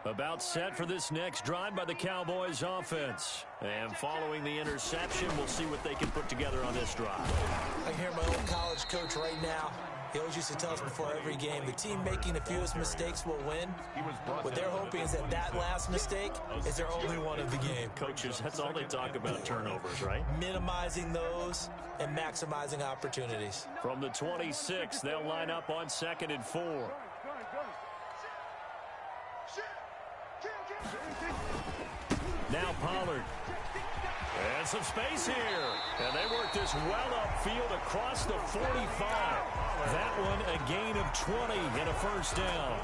About set for this next drive by the Cowboys offense. And following the interception, we'll see what they can put together on this drive. I hear my old college coach right now. He always used to tell us before every game, the team making the fewest mistakes will win. What they're hoping is that last mistake is their only one of the game. Coaches, that's all they talk about, turnovers, right? Minimizing those and maximizing opportunities. From the 26, they'll line up on 2nd and 4. Now Pollard. And some space here. And they work this well upfield across the 45. That one a gain of 20 and a first down.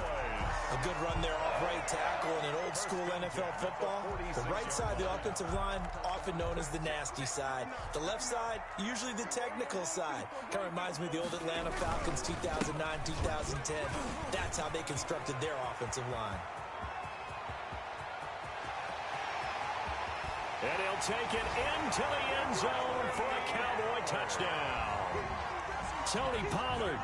A good run there off right tackle in an old school NFL football. The right side of the offensive line, often known as the nasty side. The left side, usually the technical side. Kind of reminds me of the old Atlanta Falcons 2009, 2010. That's how they constructed their offensive line. And he'll take it into the end zone for a Cowboy touchdown. Tony Pollard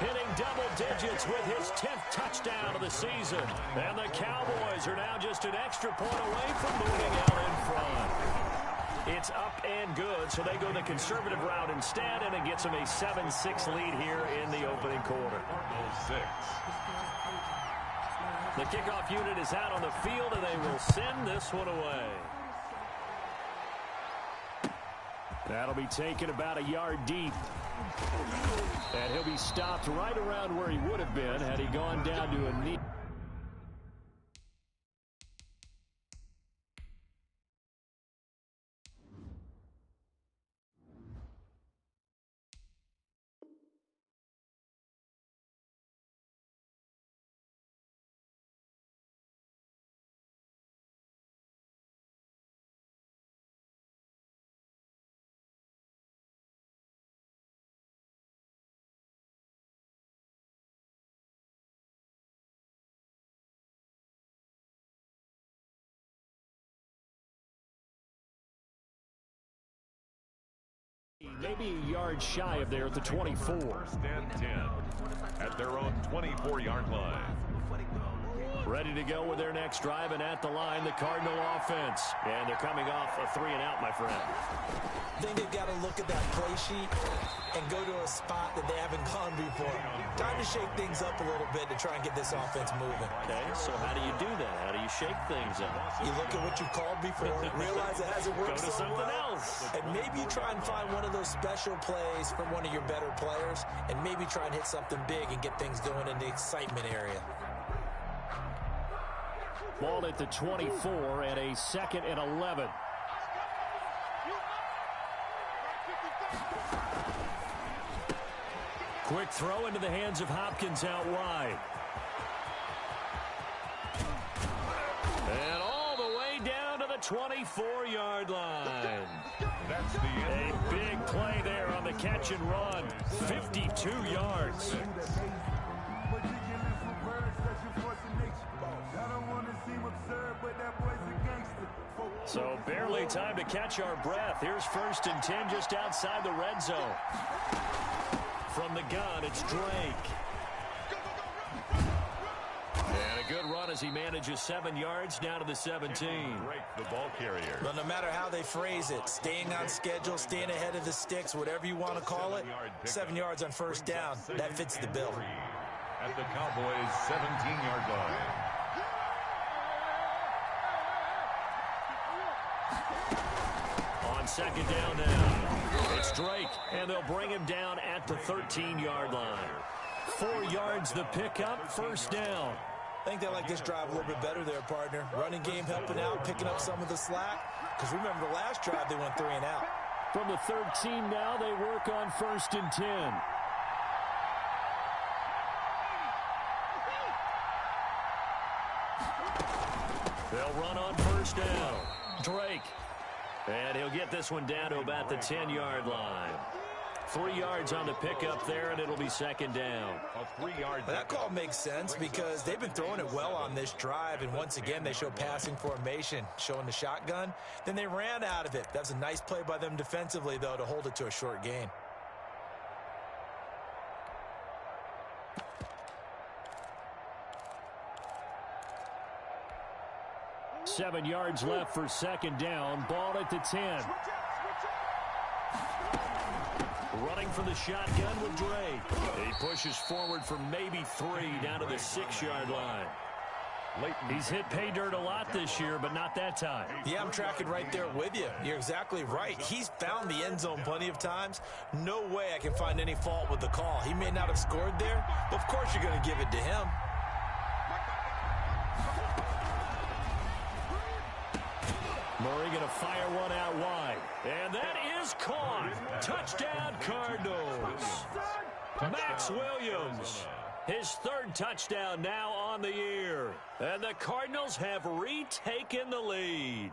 hitting double digits with his 10th touchdown of the season. And the Cowboys are now just an extra point away from moving out in front. It's up and good, so they go the conservative route instead, and it gets them a 7-6 lead here in the opening quarter. The kickoff unit is out on the field, and they will send this one away. That'll be taken about a yard deep. And he'll be stopped right around where he would have been had he gone down to a knee. Maybe a yard shy of there at the 24. 1st and 10 at their own 24-yard line. Ready to go with their next drive, and at the line, the Cardinal offense. And they're coming off a 3-and-out, my friend. I think they've got to look at that play sheet and go to a spot that they haven't gone before. Time to shake things up a little bit to try and get this offense moving. Okay, so how do you do that? How do you shake things up? You look at what you called before, realize it hasn't worked Go to so something well, else. and maybe you try and find one of those special plays from one of your better players, and maybe try and hit something big and get things going in the excitement area. Ball at the 24 and a 2nd and 11. Quick throw into the hands of Hopkins out wide. And all the way down to the 24-yard line. That's the end. A big play there on the catch and run. 52 yards. So barely time to catch our breath. Here's 1st and 10 just outside the red zone. From the gun, it's Drake. And a good run as he manages 7 yards down to the 17. Drake, the ball carrier. But no matter how they phrase it, staying on schedule, staying ahead of the sticks, whatever you want to call it, 7 yards on 1st down, that fits the bill. At the Cowboys' 17-yard line. On 2nd down now, it's Drake, and they'll bring him down at the 13-yard line. 4 yards the pickup, 1st down. I think they like this drive a little bit better there, partner. Running game helping out, picking up some of the slack. Because remember the last drive, they went 3-and-out. From the 13 now, they work on 1st and 10. They'll run on 1st down. Drake. And he'll get this one down to about the 10-yard line. 3 yards on the pickup there, and it'll be 2nd down. A 3-yard. That call makes sense because they've been throwing it well on this drive, and once again they show passing formation, showing the shotgun. Then they ran out of it. That was a nice play by them defensively, though, to hold it to a short gain. 7 yards left for second down. Ball at the 10. Running from the shotgun with Dre. He pushes forward for maybe 3 down to the 6-yard line. He's hit pay dirt a lot this year, but not that time. Yeah, I'm tracking right there with you. You're exactly right. He's found the end zone plenty of times. No way I can find any fault with the call. He may not have scored there, but of course you're going to give it to him. Murray going to fire one out wide. And that is caught. Touchdown, Cardinals. Max Williams. His 3rd touchdown now on the year. And the Cardinals have retaken the lead.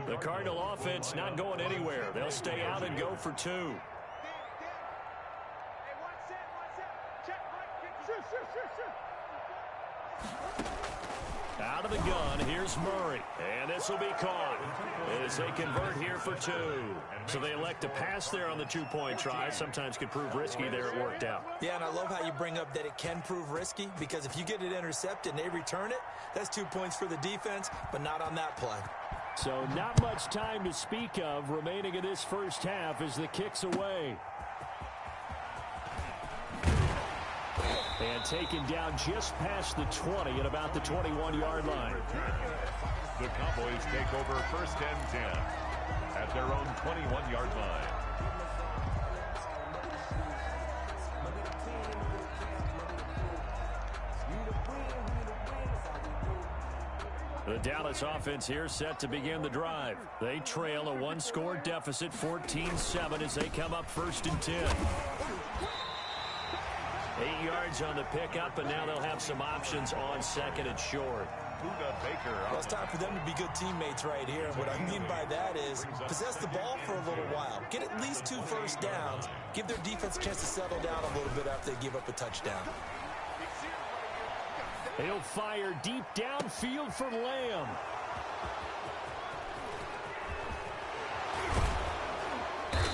The Cardinal offense not going anywhere. They'll stay out and go for 2. Out of the gun, here's Murray. And this will be caught as they convert here for 2. So they elect to pass there on the 2-point try. Sometimes could prove risky there. It worked out. Yeah, and I love how you bring up that it can prove risky, because if you get it intercepted and they return it, that's 2 points for the defense, but not on that play. So not much time to speak of remaining in this first half as the kick's away. And taken down just past the 20 at about the 21-yard line. The Cowboys take over 1st and 10 at their own 21-yard line. The Dallas offense here set to begin the drive. They trail a 1-score deficit, 14-7, as they come up 1st and 10. 8 yards on the pickup, and now they'll have some options on 2nd and short. Well, it's time for them to be good teammates right here. And what I mean by that is possess the ball for a little while. Get at least 2 first downs. Give their defense a chance to settle down a little bit after they give up a touchdown. He'll fire deep downfield for Lamb.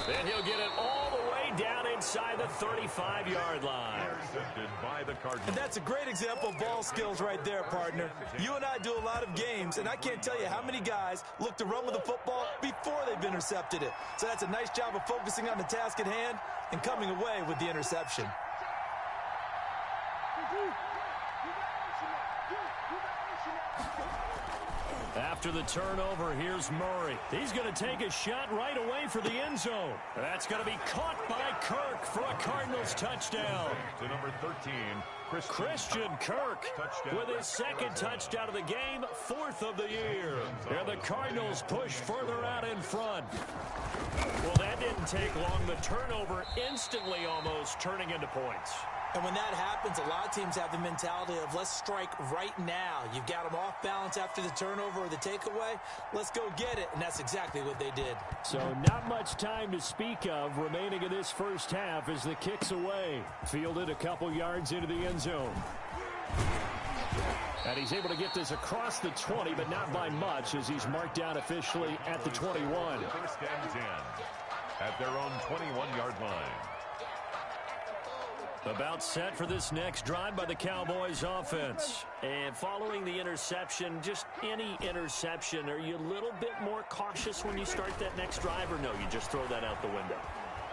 And he'll get it all the way down inside the 35-yard line. And that's a great example of ball skills right there, partner. You and I do a lot of games, and I can't tell you how many guys look to run with the football before they've intercepted it. So that's a nice job of focusing on the task at hand and coming away with the interception. After the turnover, here's Murray. He's going to take a shot right away for the end zone. That's going to be caught by Kirk for a Cardinals touchdown. To number 13, Christian Kirk with his 2nd touchdown of the game, 4th of the year. And the Cardinals push further out in front. Well, that didn't take long. The turnover instantly almost turning into points. And when that happens, a lot of teams have the mentality of let's strike right now. You've got them off balance after the turnover or the takeaway. Let's go get it. And that's exactly what they did. So not much time to speak of remaining in this first half as the kick's away. Fielded a couple yards into the end zone. And he's able to get this across the 20, but not by much as he's marked down officially at the 21. 1st and 10 at their own 21-yard line. About set for this next drive by the Cowboys offense. And following the interception, just any interception, are you a little bit more cautious when you start that next drive, or no, you just throw that out the window?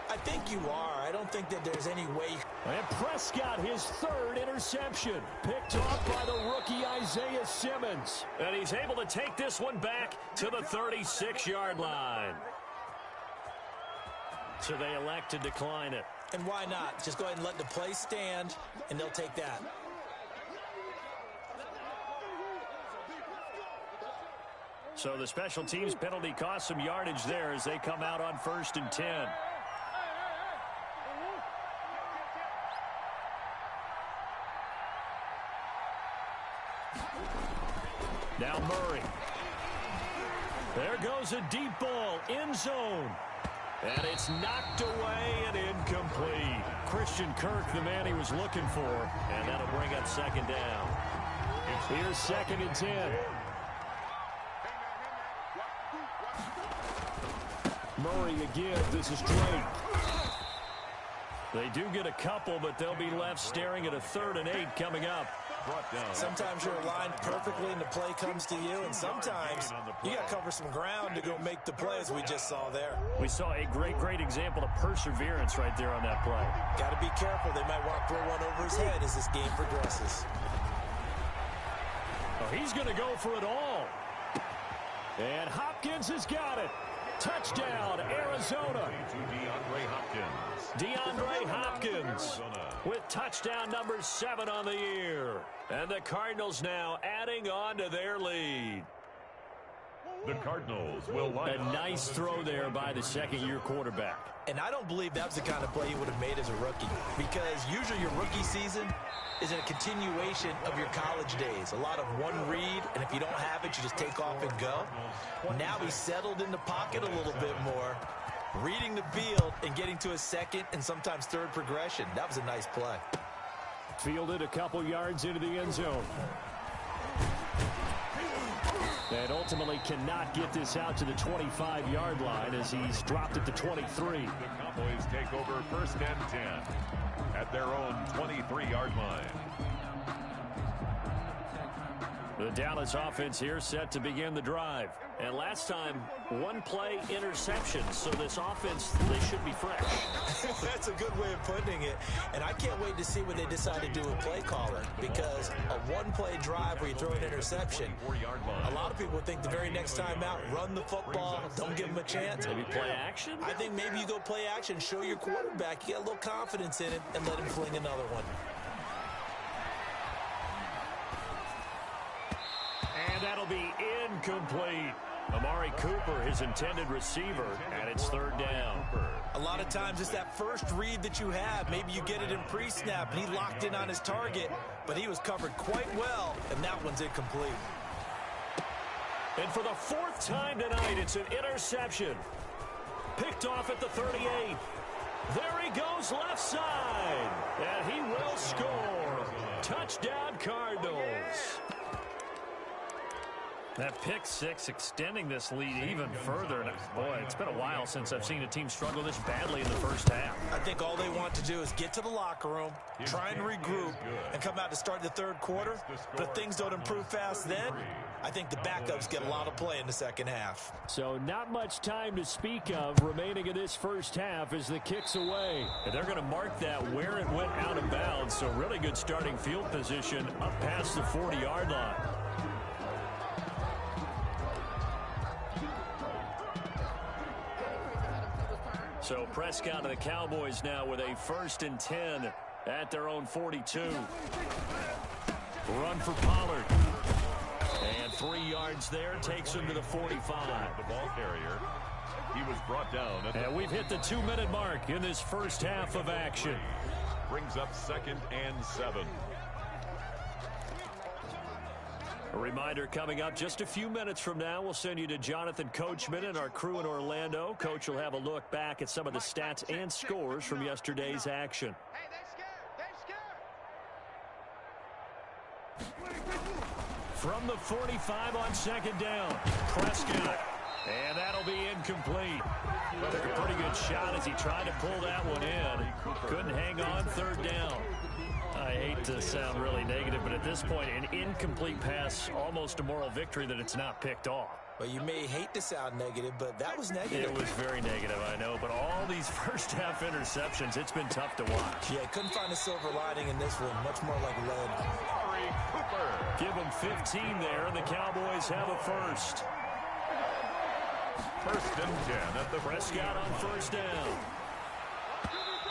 I think you are. I don't think that there's any way. And Prescott, his 3rd interception, picked off by the rookie Isaiah Simmons. And he's able to take this one back to the 36-yard line. So they elect to decline it. And why not? Just go ahead and let the play stand, and they'll take that. So the special teams penalty cost some yardage there as they come out on 1st and 10. Now Murray. There goes a deep ball, end zone. And it's knocked away and incomplete. Christian Kirk, the man he was looking for. And that'll bring up 2nd down. Here's 2nd and 10. Murray again. This is Drake. They do get a couple, but they'll be left staring at a 3rd and 8 coming up. brought down. Sometimes you're aligned perfectly and the play comes to you, and sometimes you got to cover some ground to go make the play, as we just saw there. We saw a great example of perseverance right there on that play. Got to be careful. They might want to throw one over his head as this game progresses. Oh, he's going to go for it all. And Hopkins has got it. Touchdown, Arizona. DeAndre Hopkins with touchdown number 7 on the year. And the Cardinals now adding on to their lead. The Cardinals will line A nice throw there by the second-year quarterback. And I don't believe that was the kind of play he would have made as a rookie, because usually your rookie season is a continuation of your college days. A lot of one read, and if you don't have it, you just take off and go. Now he's settled in the pocket a little bit more, reading the field and getting to a second and sometimes third progression. That was a nice play. Fielded a couple yards into the end zone. And ultimately cannot get this out to the 25-yard line as he's dropped at the 23. The Cowboys take over first and 10 at their own 23-yard line. The Dallas offense here set to begin the drive. And last time, one play interception. So this offense, they should be fresh. That's a good way of putting it. And I can't wait to see what they decide to do with play calling, because a one-play drive where you throw an interception, a lot of people think the very next time out, run the football, don't give them a chance. Maybe play action? I think maybe you go play action, show your quarterback you got a little confidence in it, and let him fling another one. And that'll be incomplete. Amari Cooper, his intended receiver, and it's third down. A lot of times it's that first read that you have. Maybe you get it in pre-snap, and he locked in on his target, but he was covered quite well, and that one's incomplete. And for the 4th time tonight, it's an interception. Picked off at the 38. There he goes left side, and he will score. Touchdown, Cardinals. That pick 6 extending this lead even further. And boy, it's been a while since I've seen a team struggle this badly in the first half. I think all they want to do is get to the locker room, try and regroup, and come out to start the third quarter. But if things don't improve fast then, I think the backups get a lot of play in the second half. So not much time to speak of remaining in this first half as the kick's away. And they're going to mark that where it went out of bounds. So really good starting field position up past the 40-yard line. So Prescott and the Cowboys now with a 1st and 10 at their own 42. Run for Pollard. And 3 yards there takes him to the 45. The ball carrier. He was brought down. And we've hit the 2-minute mark in this first half of action. Brings up 2nd and 7. A reminder coming up just a few minutes from now, we'll send you to Jonathan Coachman and our crew in Orlando. Coach will have a look back at some of the stats and scores from yesterday's action. From the 45 on 2nd down, Prescott. And that'll be incomplete. Took a pretty good shot as he tried to pull that one in. Couldn't hang on, 3rd down. I hate to sound really negative, but at this point, an incomplete pass, almost a moral victory that it's not picked off. Well, you may hate to sound negative, but that was negative. It was very negative, I know, but all these first-half interceptions, it's been tough to watch. Yeah, couldn't find a silver lining in this one. Much more like lead. Amari Cooper. Give them 15 there, and the Cowboys have a first. 1st and 10 at the Prescott on 1st down.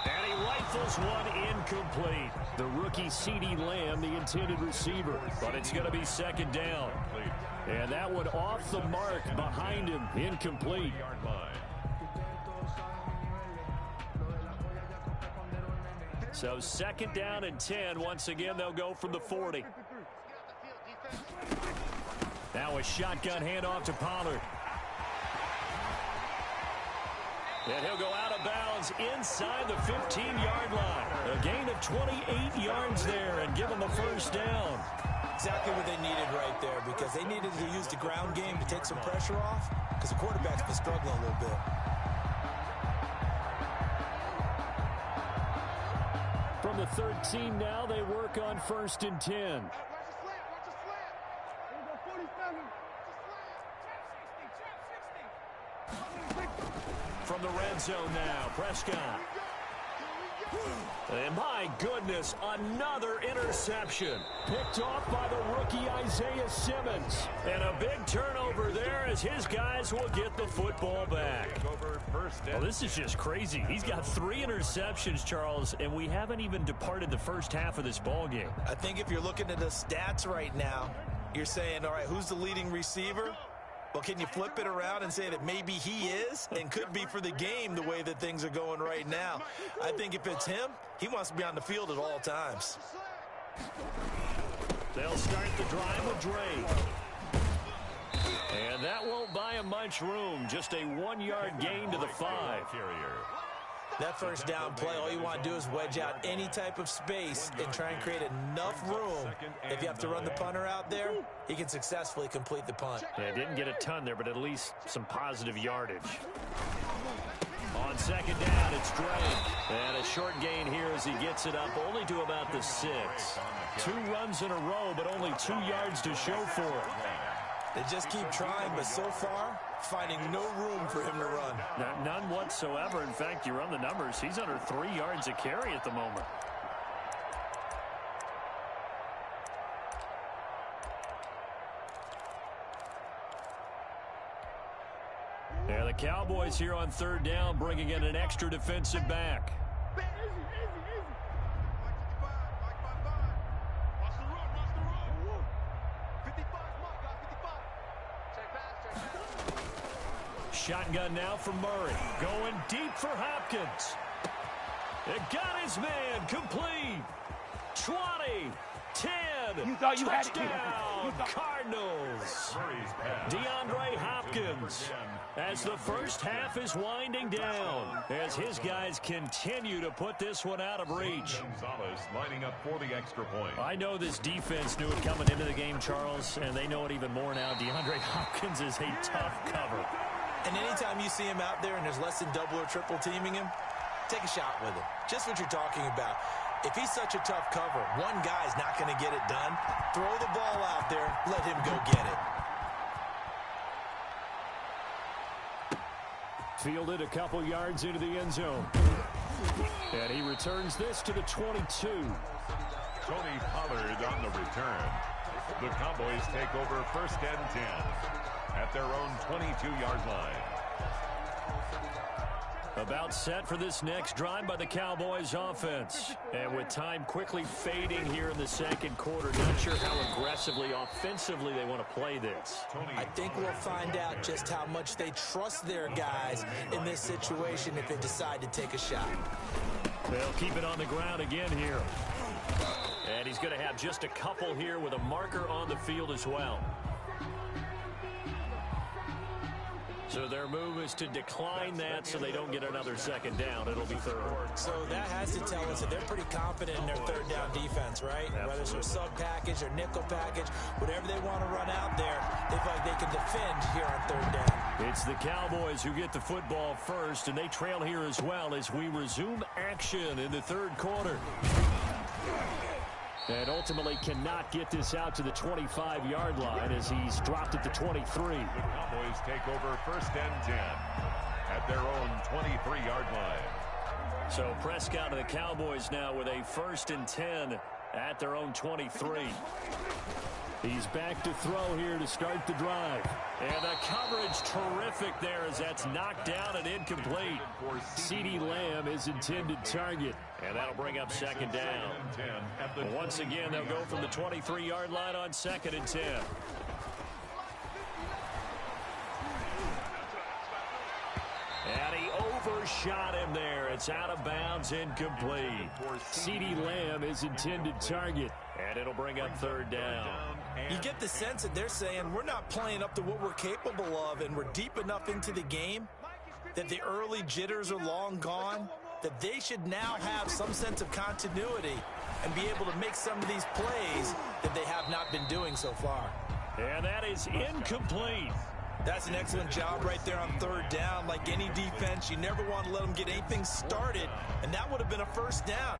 And he rifles one incomplete. The rookie CeeDee Lamb, the intended receiver. But it's going to be 2nd down. And that one off the mark behind him, incomplete. So 2nd down and 10. Once again, they'll go from the 40. Now a shotgun handoff to Pollard. And he'll go out of bounds inside the 15-yard line. A gain of 28 yards there and give them a 1st down. Exactly what they needed right there, because they needed to use the ground game to take some pressure off, because the quarterback's been struggling a little bit. From the 13 now, they work on 1st and 10. From the red zone now, Prescott. And my goodness, another interception. Picked off by the rookie Isaiah Simmons. And a big turnover there as his guys will get the football back. Well, this is just crazy. He's got 3 interceptions, Charles, and we haven't even departed the first half of this ball game. I think if you're looking at the stats right now, you're saying, all right, who's the leading receiver? Well, can you flip it around and say that maybe he is and could be for the game the way that things are going right now? I think if it's him, he wants to be on the field at all times. They'll start the drive with Drake. And that won't buy him much room. Just a 1-yard gain to the 5. That first down play, all you want to do is wedge out any type of space and try and create enough room. If you have to run the punter out there, he can successfully complete the punt. Yeah, didn't get a ton there, but at least some positive yardage. On 2nd down, it's Drake. And a short gain here as he gets it up only to about the 6. 2 runs in a row, but only 2 yards to show for it. They just keep trying, but so far, finding no room for him to run. None whatsoever. In fact, you run the numbers. He's under 3 yards a carry at the moment. Yeah, the Cowboys here on 3rd down, bringing in an extra defensive back. Shotgun now for Murray. Going deep for Hopkins. It got his man complete. 20, 10, you thought you touchdown, had it. Cardinals. DeAndre Hopkins as the first half is winding down as his guys continue to put this one out of reach. Lining up for the extra point. I know this defense knew it coming into the game, Charles, and they know it even more now. DeAndre Hopkins is a tough cover. And anytime you see him out there and there's less than double or triple teaming him, take a shot with him. Just what you're talking about. If he's such a tough cover, one guy's not going to get it done. Throw the ball out there. Let him go get it. Fielded a couple yards into the end zone. And he returns this to the 22. Tony Pollard on the return. The Cowboys take over 1st and 10 at their own 22-yard line. About set for this next drive by the Cowboys offense. And with time quickly fading here in the 2nd quarter, not sure how aggressively, offensively they want to play this. I think we'll find out just how much they trust their guys in this situation if they decide to take a shot. They'll keep it on the ground again here. And he's going to have just a couple here with a marker on the field as well. So their move is to decline that so they don't get another 2nd down. It'll be 3rd. So that has to tell us that they're pretty confident in their 3rd down defense, right? Absolutely. Whether it's a sub package or nickel package, whatever they want to run out there, they feel like they can defend here on 3rd down. It's the Cowboys who get the football first, and they trail here as well as we resume action in the 3rd quarter. And ultimately cannot get this out to the 25-yard line as he's dropped at the 23. The Cowboys take over 1st and 10 at their own 23-yard line. So Prescott and the Cowboys now with a 1st and 10 at their own 23. He's back to throw here to start the drive. And the coverage terrific there as that's knocked down and incomplete. CeeDee Lamb is intended target. And that'll bring up 2nd down. Once again, they'll go from the 23-yard line on 2nd and 10. And he overshot him there. It's out of bounds, incomplete. CeeDee Lamb is intended target. And it'll bring up 3rd down. You get the sense that they're saying we're not playing up to what we're capable of, and we're deep enough into the game that the early jitters are long gone, that they should now have some sense of continuity and be able to make some of these plays that they have not been doing so far. And that is incomplete. That's an excellent job right there on 3rd down. Like any defense, you never want to let them get anything started, and that would have been a 1st down.